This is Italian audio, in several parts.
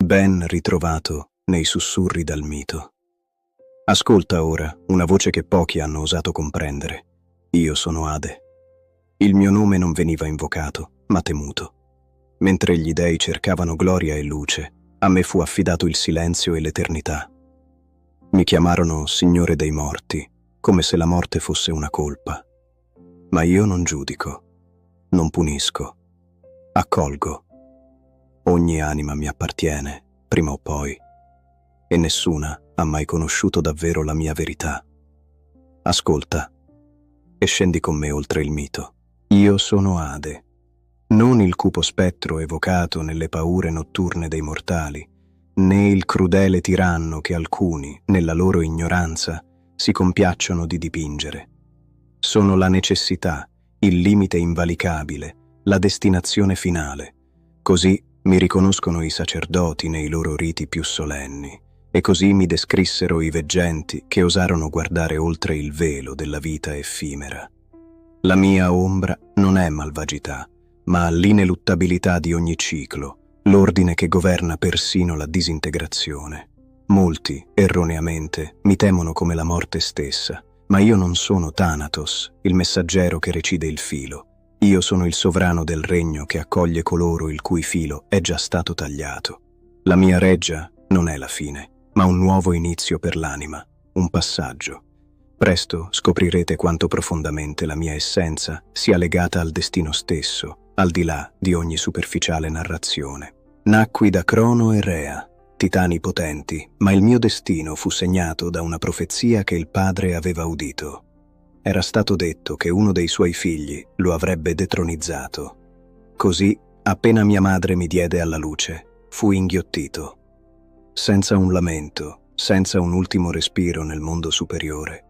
ben ritrovato nei sussurri dal mito. Ascolta ora una voce che pochi hanno osato comprendere. Io sono Ade. Il mio nome non veniva invocato, ma temuto. Mentre gli dei cercavano gloria e luce, a me fu affidato il silenzio e l'eternità. Mi chiamarono Signore dei morti, come se la morte fosse una colpa. Ma io non giudico, non punisco, accolgo. Ogni anima mi appartiene, prima o poi, e nessuna ha mai conosciuto davvero la mia verità. Ascolta e scendi con me oltre il mito. Io sono Ade, non il cupo spettro evocato nelle paure notturne dei mortali, né il crudele tiranno che alcuni, nella loro ignoranza, si compiacciono di dipingere. Sono la necessità, il limite invalicabile, la destinazione finale. Così mi riconoscono i sacerdoti nei loro riti più solenni, e così mi descrissero i veggenti che osarono guardare oltre il velo della vita effimera. La mia ombra non è malvagità, ma l'ineluttabilità di ogni ciclo, l'ordine che governa persino la disintegrazione. Molti, erroneamente, mi temono come la morte stessa, ma io non sono Thanatos, il messaggero che recide il filo. Io sono il sovrano del regno che accoglie coloro il cui filo è già stato tagliato. La mia reggia non è la fine, ma un nuovo inizio per l'anima, un passaggio. Presto scoprirete quanto profondamente la mia essenza sia legata al destino stesso, al di là di ogni superficiale narrazione. Nacqui da Crono e Rea, titani potenti, ma il mio destino fu segnato da una profezia che il padre aveva udito. Era stato detto che uno dei suoi figli lo avrebbe detronizzato. Così, appena mia madre mi diede alla luce, fui inghiottito. Senza un lamento, senza un ultimo respiro nel mondo superiore,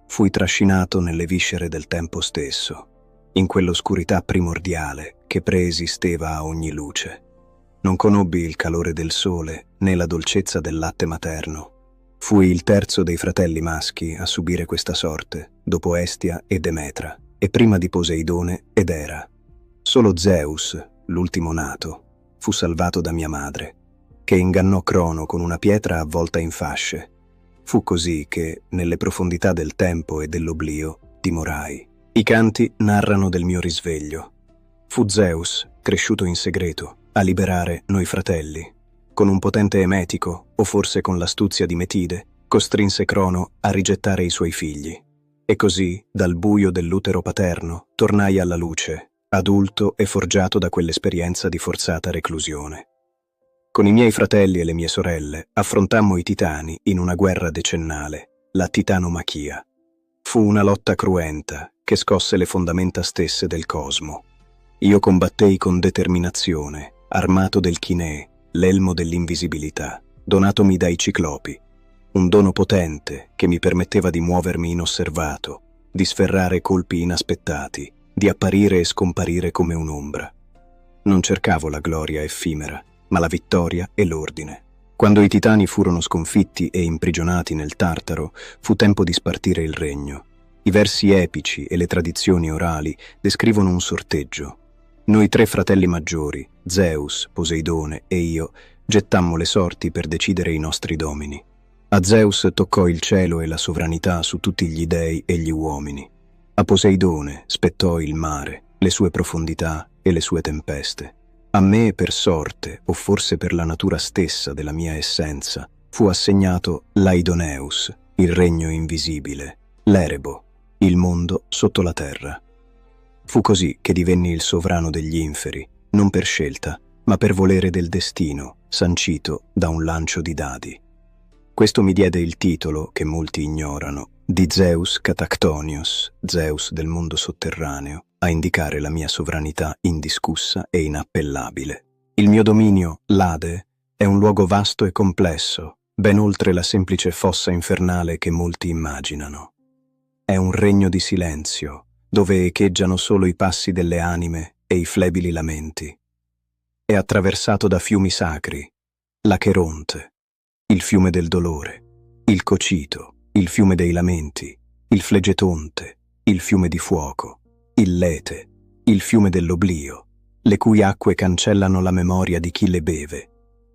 fui trascinato nelle viscere del tempo stesso, in quell'oscurità primordiale che preesisteva a ogni luce. Non conobbi il calore del sole né la dolcezza del latte materno. Fui il terzo dei fratelli maschi a subire questa sorte, dopo Estia e Demetra, e prima di Poseidone ed Era. Solo Zeus, l'ultimo nato, fu salvato da mia madre, che ingannò Crono con una pietra avvolta in fasce. Fu così che, nelle profondità del tempo e dell'oblio, dimorai. I canti narrano del mio risveglio. Fu Zeus, cresciuto in segreto, a liberare noi fratelli. Con un potente emetico, o forse con l'astuzia di Metide, costrinse Crono a rigettare i suoi figli. E così, dal buio dell'utero paterno, tornai alla luce, adulto e forgiato da quell'esperienza di forzata reclusione. Con i miei fratelli e le mie sorelle affrontammo i titani in una guerra decennale, la Titanomachia. Fu una lotta cruenta che scosse le fondamenta stesse del cosmo. Io combattei con determinazione, armato del chinè, l'elmo dell'invisibilità, donatomi dai ciclopi, un dono potente che mi permetteva di muovermi inosservato, di sferrare colpi inaspettati, di apparire e scomparire come un'ombra. Non cercavo la gloria effimera, ma la vittoria e l'ordine. Quando i titani furono sconfitti e imprigionati nel Tartaro, fu tempo di spartire il regno. I versi epici e le tradizioni orali descrivono un sorteggio. Noi tre fratelli maggiori, Zeus, Poseidone e io, gettammo le sorti per decidere i nostri domini. A Zeus toccò il cielo e la sovranità su tutti gli dei e gli uomini. A Poseidone spettò il mare, le sue profondità e le sue tempeste. A me, per sorte, o forse per la natura stessa della mia essenza, fu assegnato l'Aidoneus, il regno invisibile, l'Erebo, il mondo sotto la terra. Fu così che divenni il sovrano degli inferi, non per scelta, ma per volere del destino, sancito da un lancio di dadi. Questo mi diede il titolo, che molti ignorano, di Zeus Catactonios, Zeus del mondo sotterraneo, a indicare la mia sovranità indiscussa e inappellabile. Il mio dominio, l'Ade, è un luogo vasto e complesso, ben oltre la semplice fossa infernale che molti immaginano. È un regno di silenzio, dove echeggiano solo i passi delle anime e i flebili lamenti. È attraversato da fiumi sacri, l'Acheronte, il fiume del dolore, il Cocito, il fiume dei lamenti, il Flegetonte, il fiume di fuoco, il Lete, il fiume dell'oblio, le cui acque cancellano la memoria di chi le beve,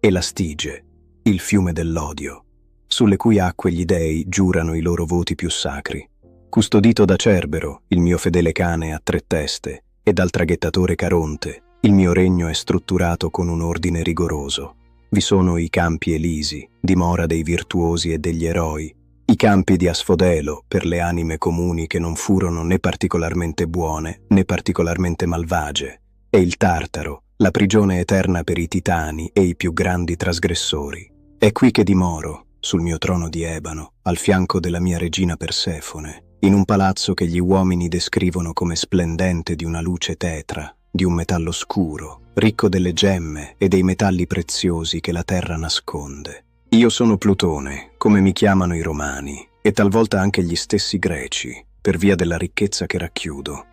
e la Stige, il fiume dell'odio, sulle cui acque gli dei giurano i loro voti più sacri. Custodito da Cerbero, il mio fedele cane a 3 teste, e dal traghettatore Caronte, il mio regno è strutturato con un ordine rigoroso. Vi sono i campi Elisi, dimora dei virtuosi e degli eroi, i campi di Asfodelo per le anime comuni che non furono né particolarmente buone né particolarmente malvagie, e il Tartaro, la prigione eterna per i titani e i più grandi trasgressori. È qui che dimoro, sul mio trono di ebano, al fianco della mia regina Persefone, in un palazzo che gli uomini descrivono come splendente di una luce tetra, di un metallo scuro, ricco delle gemme e dei metalli preziosi che la terra nasconde. Io sono Plutone, come mi chiamano i romani, e talvolta anche gli stessi greci, per via della ricchezza che racchiudo.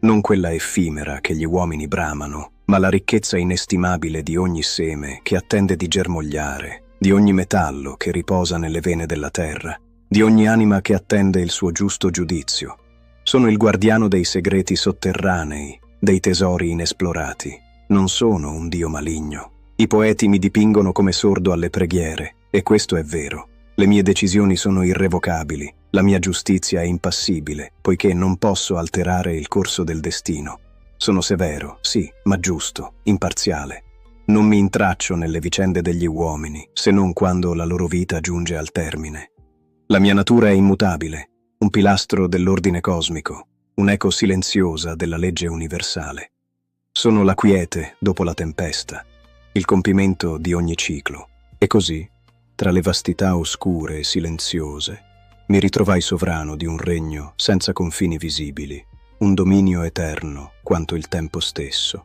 Non quella effimera che gli uomini bramano, ma la ricchezza inestimabile di ogni seme che attende di germogliare, di ogni metallo che riposa nelle vene della terra, di ogni anima che attende il suo giusto giudizio. Sono il guardiano dei segreti sotterranei, dei tesori inesplorati. Non sono un dio maligno. I poeti mi dipingono come sordo alle preghiere, e questo è vero. Le mie decisioni sono irrevocabili, la mia giustizia è impassibile, poiché non posso alterare il corso del destino. Sono severo, sì, ma giusto, imparziale. Non mi intraccio nelle vicende degli uomini, se non quando la loro vita giunge al termine. La mia natura è immutabile, un pilastro dell'ordine cosmico, un'eco silenziosa della legge universale. Sono la quiete dopo la tempesta, il compimento di ogni ciclo. E così, tra le vastità oscure e silenziose, mi ritrovai sovrano di un regno senza confini visibili, un dominio eterno quanto il tempo stesso.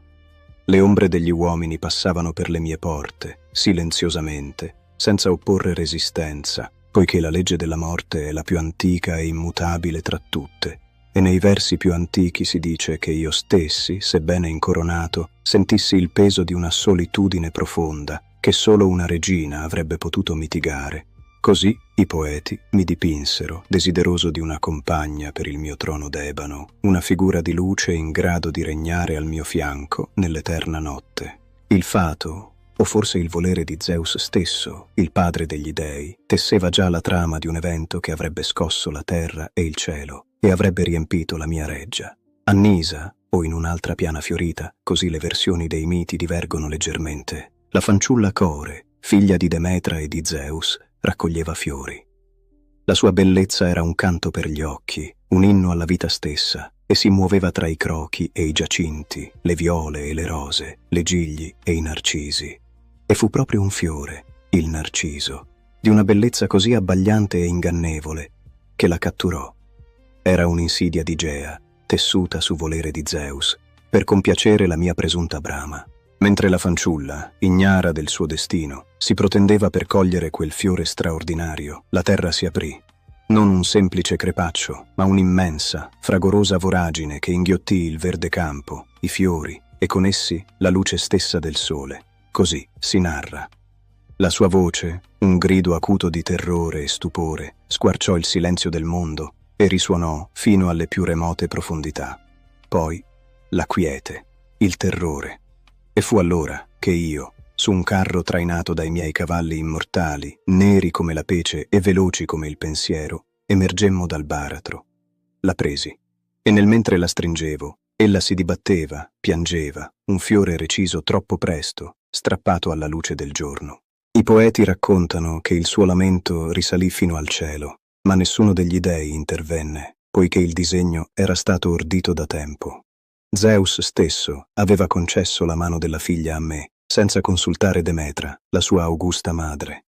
Le ombre degli uomini passavano per le mie porte, silenziosamente, senza opporre resistenza, poiché la legge della morte è la più antica e immutabile tra tutte, e nei versi più antichi si dice che io stessi, sebbene incoronato, sentissi il peso di una solitudine profonda che solo una regina avrebbe potuto mitigare. Così i poeti mi dipinsero, desideroso di una compagna per il mio trono d'ebano, una figura di luce in grado di regnare al mio fianco nell'eterna notte. Il fato, o forse il volere di Zeus stesso, il padre degli dei, tesseva già la trama di un evento che avrebbe scosso la terra e il cielo e avrebbe riempito la mia reggia. A Nisa, o in un'altra piana fiorita, così le versioni dei miti divergono leggermente, la fanciulla Core, figlia di Demetra e di Zeus, raccoglieva fiori. La sua bellezza era un canto per gli occhi, un inno alla vita stessa, e si muoveva tra i crochi e i giacinti, le viole e le rose, le gigli e i narcisi. E fu proprio un fiore, il narciso, di una bellezza così abbagliante e ingannevole, che la catturò. Era un'insidia di Gea, tessuta su volere di Zeus, per compiacere la mia presunta brama. Mentre la fanciulla, ignara del suo destino, si protendeva per cogliere quel fiore straordinario, la terra si aprì. Non un semplice crepaccio, ma un'immensa, fragorosa voragine che inghiottì il verde campo, i fiori e con essi la luce stessa del sole. Così si narra. La sua voce, un grido acuto di terrore e stupore, squarciò il silenzio del mondo e risuonò fino alle più remote profondità. Poi la quiete, il terrore. E fu allora che io, su un carro trainato dai miei cavalli immortali, neri come la pece e veloci come il pensiero, emergemmo dal baratro. La presi, e nel mentre la stringevo, ella si dibatteva, piangeva, un fiore reciso troppo presto, strappato alla luce del giorno. I poeti raccontano che il suo lamento risalì fino al cielo, ma nessuno degli dei intervenne, poiché il disegno era stato ordito da tempo. Zeus stesso aveva concesso la mano della figlia a me, senza consultare Demetra, la sua augusta madre.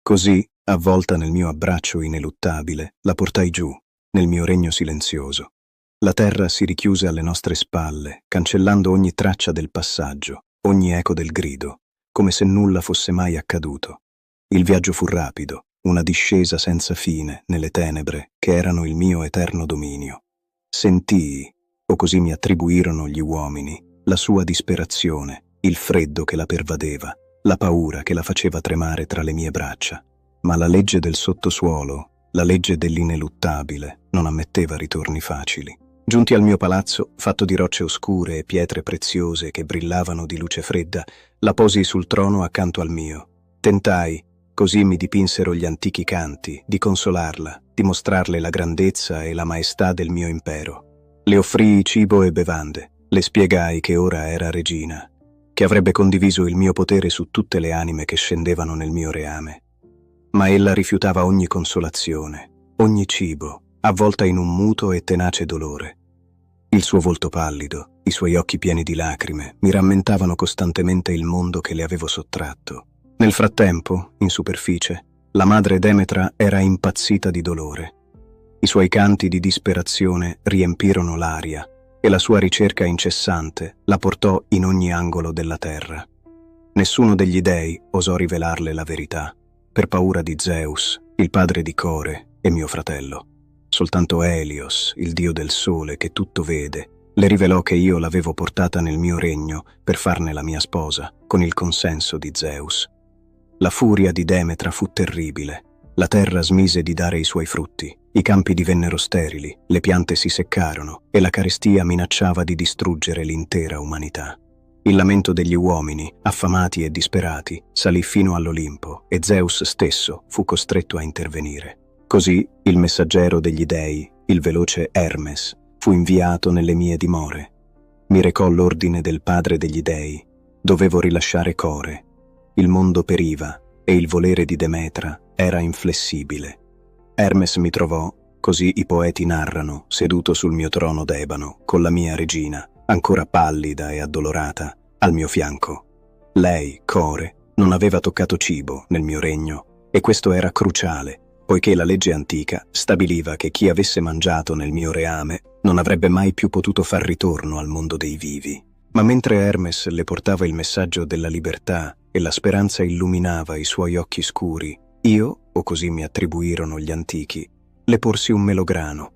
Così, avvolta nel mio abbraccio ineluttabile, la portai giù, nel mio regno silenzioso. La terra si richiuse alle nostre spalle, cancellando ogni traccia del passaggio, ogni eco del grido, come se nulla fosse mai accaduto. Il viaggio fu rapido, una discesa senza fine nelle tenebre che erano il mio eterno dominio. Sentii, o così mi attribuirono gli uomini, la sua disperazione, il freddo che la pervadeva, la paura che la faceva tremare tra le mie braccia. Ma la legge del sottosuolo, la legge dell'ineluttabile, non ammetteva ritorni facili. Giunti al mio palazzo, fatto di rocce oscure e pietre preziose che brillavano di luce fredda, la posi sul trono accanto al mio. Tentai, così mi dipinsero gli antichi canti, di consolarla, di mostrarle la grandezza e la maestà del mio impero. Le offrii cibo e bevande, le spiegai che ora era regina, che avrebbe condiviso il mio potere su tutte le anime che scendevano nel mio reame. Ma ella rifiutava ogni consolazione, ogni cibo, avvolta in un muto e tenace dolore. Il suo volto pallido, i suoi occhi pieni di lacrime, mi rammentavano costantemente il mondo che le avevo sottratto. Nel frattempo, in superficie, la madre Demetra era impazzita di dolore. I suoi canti di disperazione riempirono l'aria e la sua ricerca incessante la portò in ogni angolo della terra. Nessuno degli dei osò rivelarle la verità, per paura di Zeus, il padre di Core e mio fratello. Soltanto Helios, il dio del sole che tutto vede, le rivelò che io l'avevo portata nel mio regno per farne la mia sposa, con il consenso di Zeus. La furia di Demetra fu terribile. La terra smise di dare i suoi frutti, i campi divennero sterili, le piante si seccarono e la carestia minacciava di distruggere l'intera umanità. Il lamento degli uomini, affamati e disperati, salì fino all'Olimpo e Zeus stesso fu costretto a intervenire. Così il messaggero degli dei, il veloce Hermes, fu inviato nelle mie dimore. Mi recò l'ordine del padre degli dei. Dovevo rilasciare Core. Il mondo periva e il volere di Demetra era inflessibile. Hermes mi trovò, così i poeti narrano, seduto sul mio trono d'ebano, con la mia regina, ancora pallida e addolorata, al mio fianco. Lei, Core, non aveva toccato cibo nel mio regno e questo era cruciale, poiché la legge antica stabiliva che chi avesse mangiato nel mio reame non avrebbe mai più potuto far ritorno al mondo dei vivi. Ma mentre Hermes le portava il messaggio della libertà e la speranza illuminava i suoi occhi scuri, io, o così mi attribuirono gli antichi, le porsi un melograno,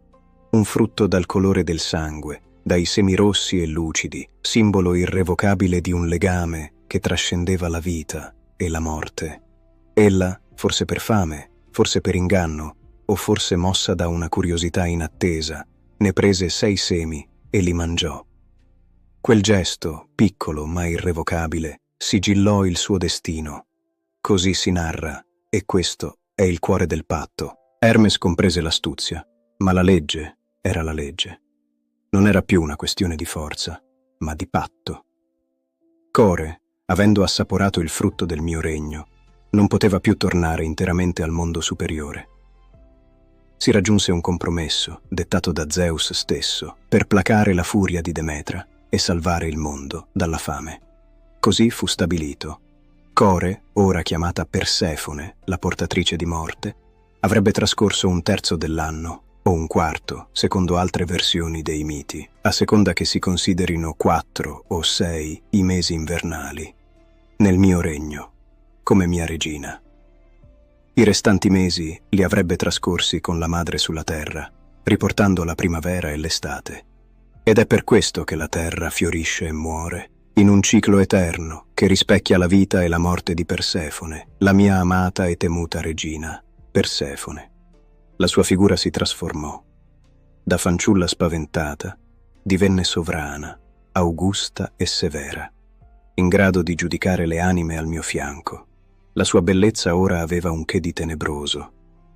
un frutto dal colore del sangue, dai semi rossi e lucidi, simbolo irrevocabile di un legame che trascendeva la vita e la morte. Ella, forse per fame, forse per inganno, o forse mossa da una curiosità inattesa, ne prese 6 semi e li mangiò. Quel gesto, piccolo ma irrevocabile, sigillò il suo destino. Così si narra, e questo è il cuore del patto. Hermes comprese l'astuzia, ma la legge era la legge. Non era più una questione di forza, ma di patto. Core, avendo assaporato il frutto del mio regno, non poteva più tornare interamente al mondo superiore. Si raggiunse un compromesso, dettato da Zeus stesso, per placare la furia di Demetra e salvare il mondo dalla fame. Così fu stabilito. Core, ora chiamata Persefone, la portatrice di morte, avrebbe trascorso 1/3 dell'anno, o 1/4, secondo altre versioni dei miti, a seconda che si considerino 4 o 6 i mesi invernali, nel mio regno, come mia regina. I restanti mesi li avrebbe trascorsi con la madre sulla terra, riportando la primavera e l'estate. Ed è per questo che la terra fiorisce e muore, in un ciclo eterno che rispecchia la vita e la morte di Persefone, la mia amata e temuta regina, Persefone. La sua figura si trasformò. Da fanciulla spaventata, divenne sovrana, augusta e severa, in grado di giudicare le anime al mio fianco. La sua bellezza ora aveva un che di tenebroso,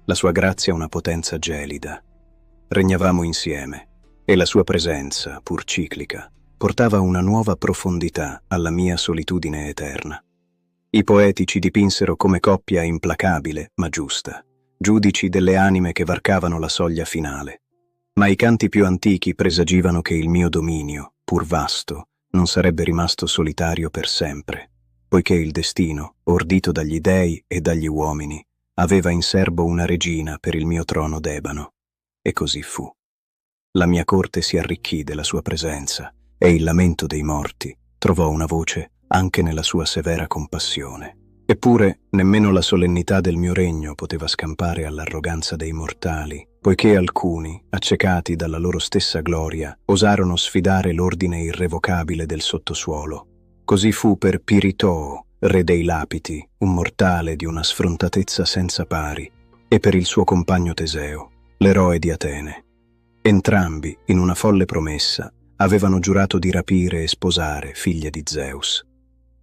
la sua grazia una potenza gelida. Regnavamo insieme, e la sua presenza, pur ciclica, portava una nuova profondità alla mia solitudine eterna. I poeti ci dipinsero come coppia implacabile ma giusta, giudici delle anime che varcavano la soglia finale. Ma i canti più antichi presagivano che il mio dominio, pur vasto, non sarebbe rimasto solitario per sempre, poiché il destino, ordito dagli dei e dagli uomini, aveva in serbo una regina per il mio trono d'ebano. E così fu. La mia corte si arricchì della sua presenza, e il lamento dei morti trovò una voce anche nella sua severa compassione. Eppure nemmeno la solennità del mio regno poteva scampare all'arroganza dei mortali, poiché alcuni, accecati dalla loro stessa gloria, osarono sfidare l'ordine irrevocabile del sottosuolo. Così fu per Piritoo, re dei Lapiti, un mortale di una sfrontatezza senza pari, e per il suo compagno Teseo, l'eroe di Atene. Entrambi, in una folle promessa, avevano giurato di rapire e sposare figlia di Zeus.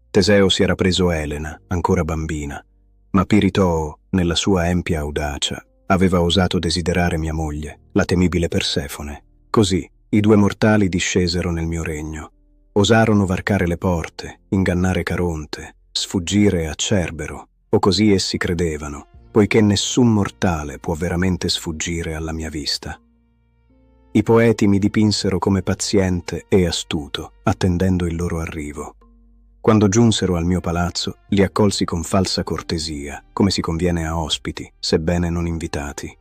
Teseo si era preso Elena, ancora bambina, ma Piritoo, nella sua empia audacia, aveva osato desiderare mia moglie, la temibile Persefone. Così i due mortali discesero nel mio regno. Osarono varcare le porte, ingannare Caronte, sfuggire a Cerbero, o così essi credevano, poiché nessun mortale può veramente sfuggire alla mia vista. I poeti mi dipinsero come paziente e astuto, attendendo il loro arrivo. Quando giunsero al mio palazzo, li accolsi con falsa cortesia, come si conviene a ospiti, sebbene non invitati.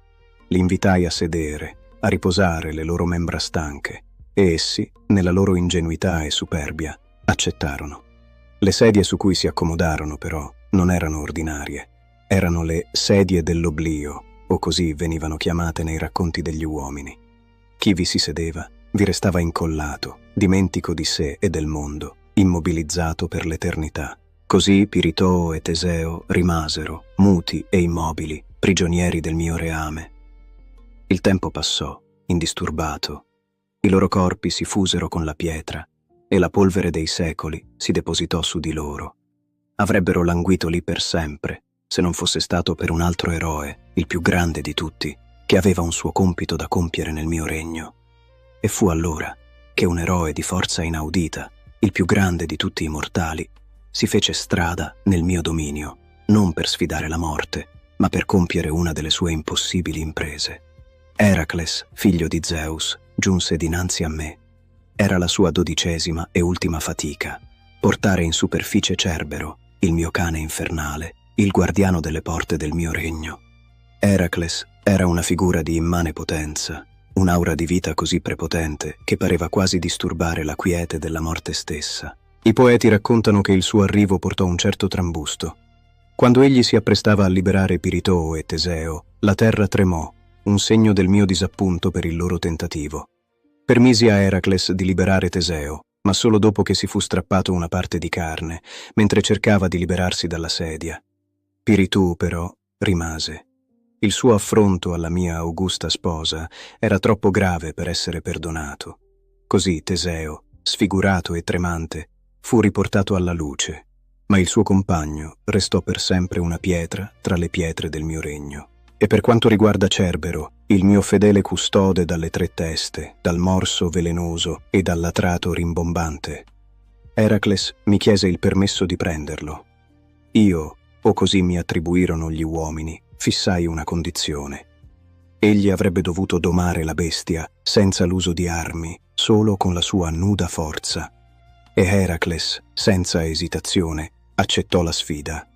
Li invitai a sedere, a riposare le loro membra stanche, e essi, nella loro ingenuità e superbia, accettarono. Le sedie su cui si accomodarono, però, non erano ordinarie. Erano le sedie dell'oblio, o così venivano chiamate nei racconti degli uomini. Chi vi si sedeva vi restava incollato, dimentico di sé e del mondo, immobilizzato per l'eternità. Così Piritoo e Teseo rimasero, muti e immobili, prigionieri del mio reame. Il tempo passò, indisturbato. I loro corpi si fusero con la pietra e la polvere dei secoli si depositò su di loro. Avrebbero languito lì per sempre, se non fosse stato per un altro eroe, il più grande di tutti, che aveva un suo compito da compiere nel mio regno. E fu allora che un eroe di forza inaudita, il più grande di tutti i mortali, si fece strada nel mio dominio, non per sfidare la morte, ma per compiere una delle sue impossibili imprese. Eracles, figlio di Zeus, giunse dinanzi a me. Era la sua 12ª e ultima fatica, portare in superficie Cerbero, il mio cane infernale, il guardiano delle porte del mio regno. Eracles era una figura di immane potenza, un'aura di vita così prepotente che pareva quasi disturbare la quiete della morte stessa. I poeti raccontano che il suo arrivo portò un certo trambusto. Quando egli si apprestava a liberare Piritoo e Teseo, la terra tremò, un segno del mio disappunto per il loro tentativo. Permisi a Eracles di liberare Teseo, ma solo dopo che si fu strappato una parte di carne, mentre cercava di liberarsi dalla sedia. Piritoo, però, rimase. Il suo affronto alla mia augusta sposa era troppo grave per essere perdonato. Così Teseo, sfigurato e tremante, fu riportato alla luce, ma il suo compagno restò per sempre una pietra tra le pietre del mio regno. E per quanto riguarda Cerbero, il mio fedele custode dalle 3 teste, dal morso velenoso e dall'atrato rimbombante, Eracles mi chiese il permesso di prenderlo. Io, o così mi attribuirono gli uomini, fissai una condizione. Egli avrebbe dovuto domare la bestia senza l'uso di armi, solo con la sua nuda forza. E Eracles, senza esitazione, accettò la sfida.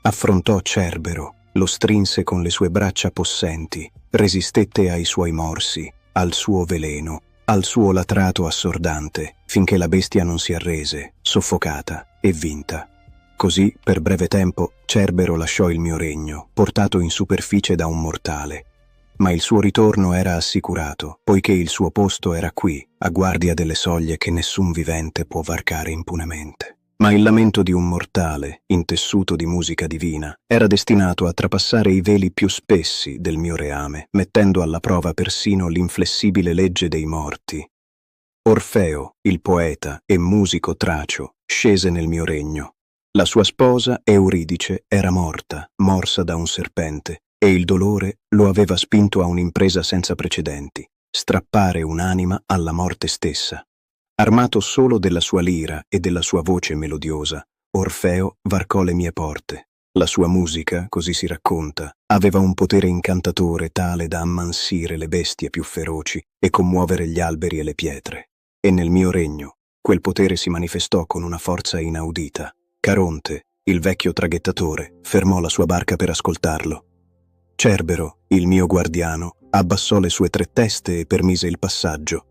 Affrontò Cerbero, lo strinse con le sue braccia possenti, resistette ai suoi morsi, al suo veleno, al suo latrato assordante, finché la bestia non si arrese, soffocata e vinta. Così, per breve tempo, Cerbero lasciò il mio regno, portato in superficie da un mortale. Ma il suo ritorno era assicurato, poiché il suo posto era qui, a guardia delle soglie che nessun vivente può varcare impunemente. Ma il lamento di un mortale, intessuto di musica divina, era destinato a trapassare i veli più spessi del mio reame, mettendo alla prova persino l'inflessibile legge dei morti. Orfeo, il poeta e musico tracio, scese nel mio regno. La sua sposa, Euridice, era morta, morsa da un serpente, e il dolore lo aveva spinto a un'impresa senza precedenti, strappare un'anima alla morte stessa. Armato solo della sua lira e della sua voce melodiosa, Orfeo varcò le mie porte. La sua musica, così si racconta, aveva un potere incantatore tale da ammansire le bestie più feroci e commuovere gli alberi e le pietre. E nel mio regno, quel potere si manifestò con una forza inaudita. Caronte, il vecchio traghettatore, fermò la sua barca per ascoltarlo. Cerbero, il mio guardiano, abbassò le sue 3 teste e permise il passaggio.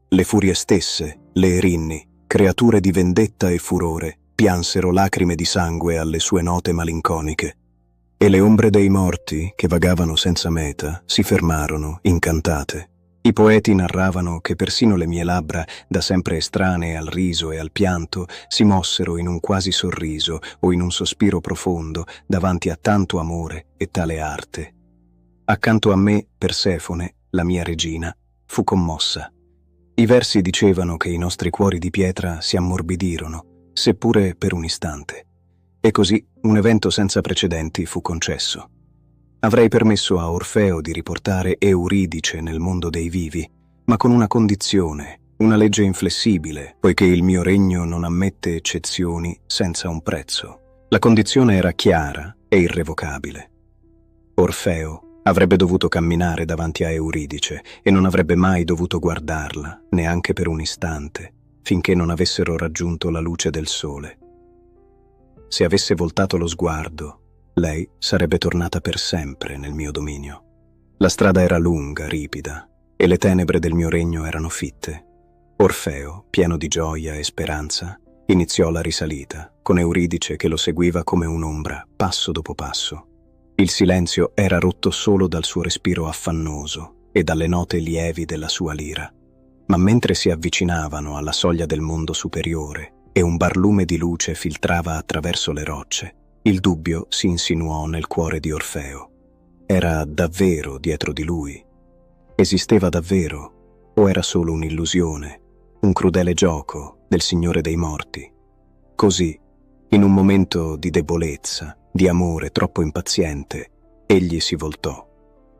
Le furie stesse, le erinni, creature di vendetta e furore, piansero lacrime di sangue alle sue note malinconiche. E le ombre dei morti, che vagavano senza meta, si fermarono, incantate. I poeti narravano che persino le mie labbra, da sempre estranee al riso e al pianto, si mossero in un quasi sorriso o in un sospiro profondo davanti a tanto amore e tale arte. Accanto a me, Persefone, la mia regina, fu commossa. I versi dicevano che i nostri cuori di pietra si ammorbidirono, seppure per un istante. E così un evento senza precedenti fu concesso. Avrei permesso a Orfeo di riportare Euridice nel mondo dei vivi, ma con una condizione, una legge inflessibile, poiché il mio regno non ammette eccezioni senza un prezzo. La condizione era chiara e irrevocabile. Orfeo avrebbe dovuto camminare davanti a Euridice e non avrebbe mai dovuto guardarla, neanche per un istante, finché non avessero raggiunto la luce del sole. Se avesse voltato lo sguardo, lei sarebbe tornata per sempre nel mio dominio. La strada era lunga, ripida, e le tenebre del mio regno erano fitte. Orfeo, pieno di gioia e speranza, iniziò la risalita, con Euridice che lo seguiva come un'ombra, passo dopo passo. Il silenzio era rotto solo dal suo respiro affannoso e dalle note lievi della sua lira. Ma mentre si avvicinavano alla soglia del mondo superiore e un barlume di luce filtrava attraverso le rocce, il dubbio si insinuò nel cuore di Orfeo. Era davvero dietro di lui? Esisteva davvero? O era solo un'illusione, un crudele gioco del Signore dei Morti? Così, in un momento di debolezza, di amore troppo impaziente, egli si voltò.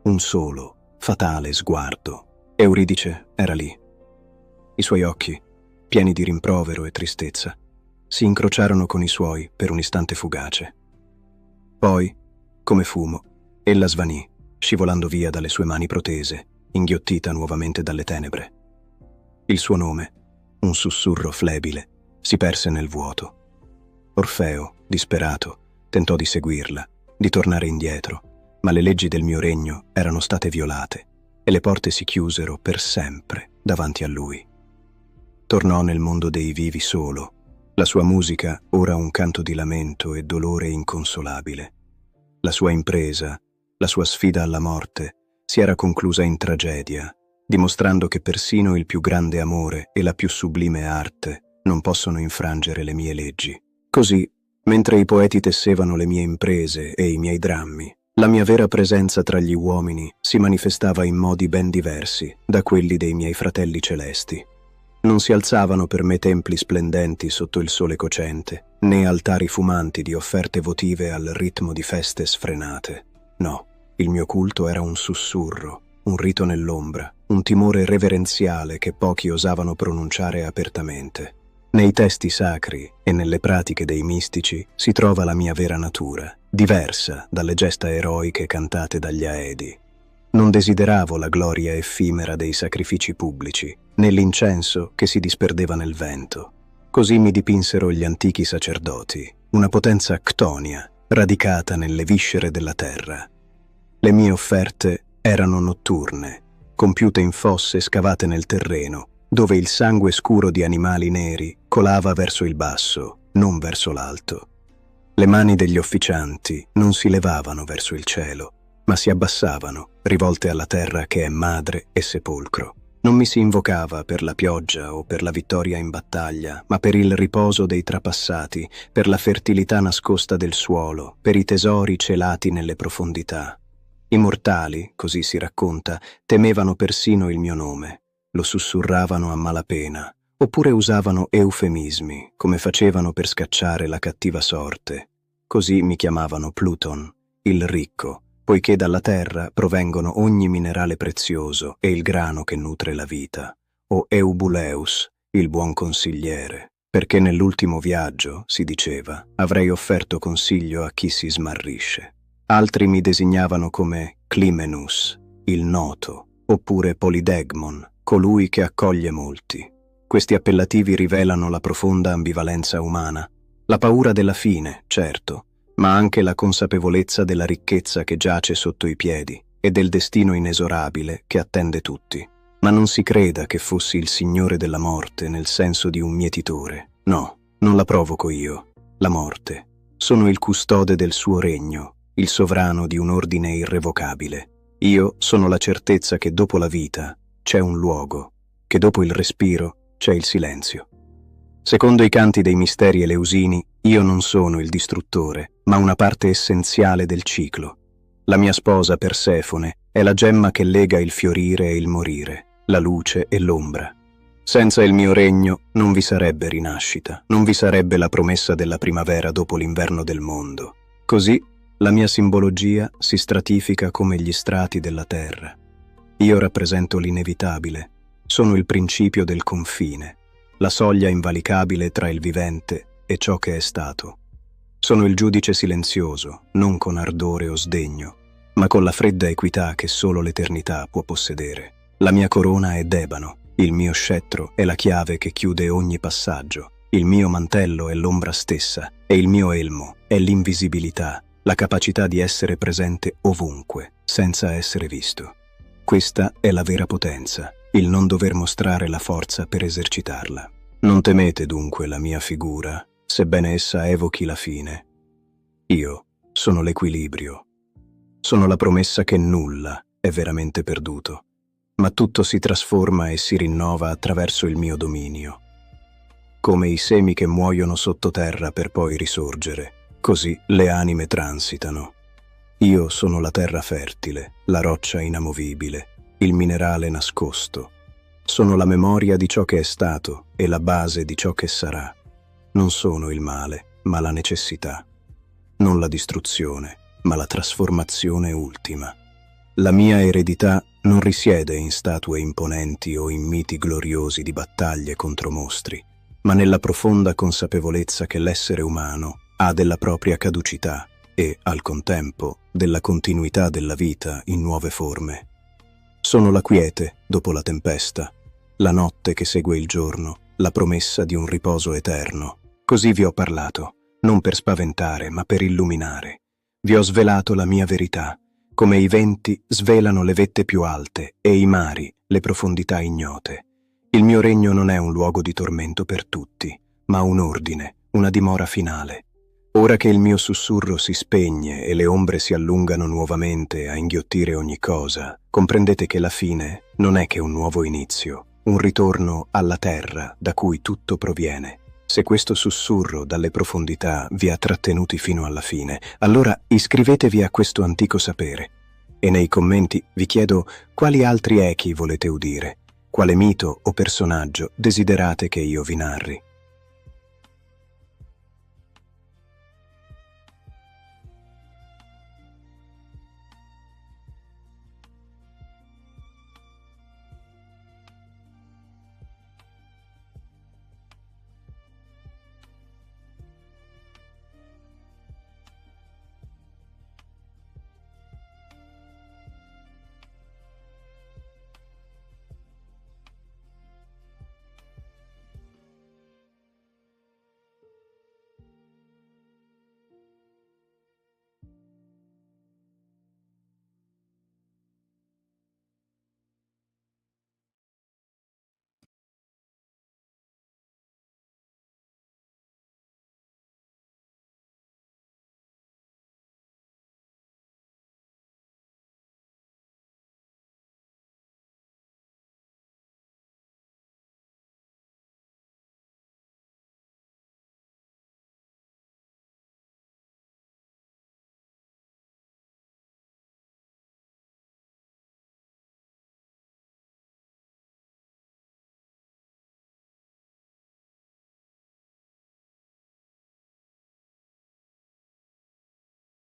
Un solo, fatale sguardo. Euridice era lì. I suoi occhi, pieni di rimprovero e tristezza, si incrociarono con i suoi per un istante fugace. Poi, come fumo, ella svanì, scivolando via dalle sue mani protese, inghiottita nuovamente dalle tenebre. Il suo nome, un sussurro flebile, si perse nel vuoto. Orfeo, disperato, tentò di seguirla, di tornare indietro, ma le leggi del mio regno erano state violate e le porte si chiusero per sempre davanti a lui. Tornò nel mondo dei vivi solo, la sua musica ora un canto di lamento e dolore inconsolabile. La sua impresa, la sua sfida alla morte, si era conclusa in tragedia, dimostrando che persino il più grande amore e la più sublime arte non possono infrangere le mie leggi. Così, mentre i poeti tessevano le mie imprese e i miei drammi, la mia vera presenza tra gli uomini si manifestava in modi ben diversi da quelli dei miei fratelli celesti. Non si alzavano per me templi splendenti sotto il sole cocente, né altari fumanti di offerte votive al ritmo di feste sfrenate. No, il mio culto era un sussurro, un rito nell'ombra, un timore reverenziale che pochi osavano pronunciare apertamente. Nei testi sacri e nelle pratiche dei mistici si trova la mia vera natura, diversa dalle gesta eroiche cantate dagli Aedi. Non desideravo la gloria effimera dei sacrifici pubblici, né l'incenso che si disperdeva nel vento. Così mi dipinsero gli antichi sacerdoti, una potenza ctonia, radicata nelle viscere della terra. Le mie offerte erano notturne, compiute in fosse scavate nel terreno, dove il sangue scuro di animali neri colava verso il basso, non verso l'alto. Le mani degli officianti non si levavano verso il cielo, ma si abbassavano, rivolte alla terra che è madre e sepolcro. Non mi si invocava per la pioggia o per la vittoria in battaglia, ma per il riposo dei trapassati, per la fertilità nascosta del suolo, per i tesori celati nelle profondità. I mortali, così si racconta, temevano persino il mio nome, lo sussurravano a malapena, oppure usavano eufemismi, come facevano per scacciare la cattiva sorte. Così mi chiamavano Pluton, il ricco, poiché dalla terra provengono ogni minerale prezioso e il grano che nutre la vita, o Eubuleus, il buon consigliere, perché nell'ultimo viaggio, si diceva, avrei offerto consiglio a chi si smarrisce. Altri mi designavano come Climenus, il noto, oppure Polydegmon, colui che accoglie molti. Questi appellativi rivelano la profonda ambivalenza umana, la paura della fine, certo, ma anche la consapevolezza della ricchezza che giace sotto i piedi e del destino inesorabile che attende tutti. Ma non si creda che fossi il signore della morte nel senso di un mietitore. No, non la provoco io, la morte. Sono il custode del suo regno, il sovrano di un ordine irrevocabile. Io sono la certezza che dopo la vita c'è un luogo, che dopo il respiro c'è il silenzio. Secondo i canti dei misteri eleusini, io non sono il distruttore, ma una parte essenziale del ciclo. La mia sposa Persefone è la gemma che lega il fiorire e il morire, la luce e l'ombra. Senza il mio regno non vi sarebbe rinascita, non vi sarebbe la promessa della primavera dopo l'inverno del mondo. Così la mia simbologia si stratifica come gli strati della terra. Io rappresento l'inevitabile, sono il principio del confine, la soglia invalicabile tra il vivente e ciò che è stato. Sono il giudice silenzioso, non con ardore o sdegno, ma con la fredda equità che solo l'eternità può possedere. La mia corona è d'ebano, il mio scettro è la chiave che chiude ogni passaggio, il mio mantello è l'ombra stessa e il mio elmo è l'invisibilità, la capacità di essere presente ovunque, senza essere visto. Questa è la vera potenza, il non dover mostrare la forza per esercitarla. Non temete dunque la mia figura, sebbene essa evochi la fine. Io sono l'equilibrio. Sono la promessa che nulla è veramente perduto, ma tutto si trasforma e si rinnova attraverso il mio dominio. Come i semi che muoiono sottoterra per poi risorgere, così le anime transitano. Io sono la terra fertile, la roccia inamovibile, il minerale nascosto. Sono la memoria di ciò che è stato e la base di ciò che sarà. Non sono il male, ma la necessità. Non la distruzione, ma la trasformazione ultima. La mia eredità non risiede in statue imponenti o in miti gloriosi di battaglie contro mostri, ma nella profonda consapevolezza che l'essere umano ha della propria caducità e, al contempo, della continuità della vita in nuove forme. Sono la quiete dopo la tempesta, la notte che segue il giorno, la promessa di un riposo eterno. Così vi ho parlato, non per spaventare, ma per illuminare. Vi ho svelato la mia verità, come i venti svelano le vette più alte e i mari le profondità ignote. Il mio regno non è un luogo di tormento per tutti, ma un ordine, una dimora finale. Ora che il mio sussurro si spegne e le ombre si allungano nuovamente a inghiottire ogni cosa, comprendete che la fine non è che un nuovo inizio, un ritorno alla terra da cui tutto proviene. Se questo sussurro dalle profondità vi ha trattenuti fino alla fine, allora iscrivetevi a questo antico sapere. E nei commenti vi chiedo quali altri echi volete udire, quale mito o personaggio desiderate che io vi narri.